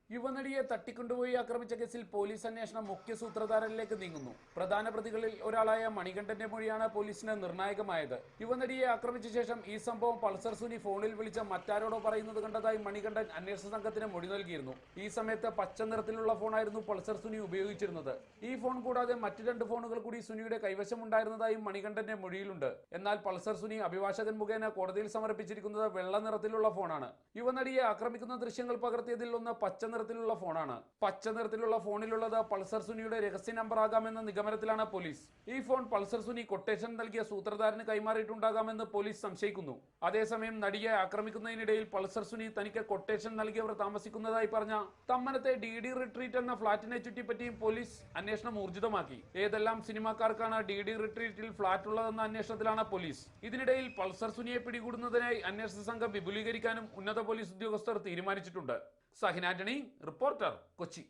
യുവനടിയെ തട്ടിക്കൊണ്ടുപോയി ആക്രമിച്ച കേസിൽ പോലീസ് അന്വേഷണം മുഖ്യ സൂത്രധാരനിലേക്ക് നീങ്ങുന്നു. പ്രധാന പ്രതികളിൽ ഒരാളായ മണികണ്ഠന്റെ മൊഴിയാണ് പോലീസിന് നിർണായകമായത്. യുവനടിയെ ആക്രമിച്ച ശേഷം ഈ സംഭവം പൾസർ സുനി ഫോണിൽ വിളിച്ച മറ്റാരോടോ പറയുന്നത് കണ്ടതായി മണികണ്ഠൻ അന്വേഷണ സംഘത്തിന് മൊഴി നൽകിയിരുന്നു. ഈ സമയത്ത് പച്ച നിറത്തിലുള്ള ഫോണായിരുന്നു പൾസർ സുനി ഉപയോഗിച്ചിരുന്നത്. ഈ ഫോൺ കൂടാതെ മറ്റ് 2 ഫോണുകൾ കൂടി സുനിയുടെ കൈവശമുണ്ടായിരുന്നതായും മണികണ്ഠന്റെ മൊഴിയിലുണ്ട്. എന്നാൽ പൾസർ സുനി അഭിഭാഷകൻ മുഖേന കോടതിയിൽ സമർപ്പിച്ചിരിക്കുന്നത് വെള്ള നിറത്തിലുള്ള ഫോണാണ്. യുവനടിയെ ആക്രമിക്കുന്ന ദൃശ്യങ്ങൾ പകർത്തിയതിൽ ഒന്ന് പച്ച നിറത്തിലുള്ള ഫോണാണ്. പച്ച നിറത്തിലുള്ള ഫോണിലുള്ളത് പൾസർ സുനിയുടെ രഹസ്യ നമ്പർ ആകാമെന്ന നിഗമനത്തിലാണ് പോലീസ്. ഈ ഫോൺ പൾസർ സുനി കൊട്ടേഷൻ നൽകിയ സൂത്രധാരന് കൈമാറിയിട്ടുണ്ടാകാമെന്ന് പോലീസ് സംശയിക്കുന്നു. അതേസമയം നടിയെ ആക്രമിക്കുന്നതിനിടയിൽ പൾസർ സുനി തനിക്ക് കൊട്ടേഷൻ നൽകിയവർ താമസിക്കുന്നതായി പറഞ്ഞ തമ്മനത്തെ DD റിട്രീറ്റ് എന്ന ഫ്ളാറ്റിനെ ചുറ്റിപ്പറ്റിയും പോലീസ് അന്വേഷണം ഊർജിതമാക്കി. ഏതെല്ലാം സിനിമാക്കാർക്കാണ് DD റിട്രീറ്റിൽ ഫ്ളാറ്റ് ഉള്ളതെന്ന അന്വേഷണത്തിലാണ് പോലീസ്. ഇതിനിടയിൽ പൾസർ സുനിയെ പിടികൂടുന്നതിനായി അന്വേഷണ സംഘം വിപുലീകരിക്കാനും ഉന്നത പോലീസ് ഉദ്യോഗസ്ഥർ തീരുമാനിച്ചിട്ടുണ്ട്. സഹിൻ ആന്റണി, റിപ്പോർട്ടർ, കൊച്ചി.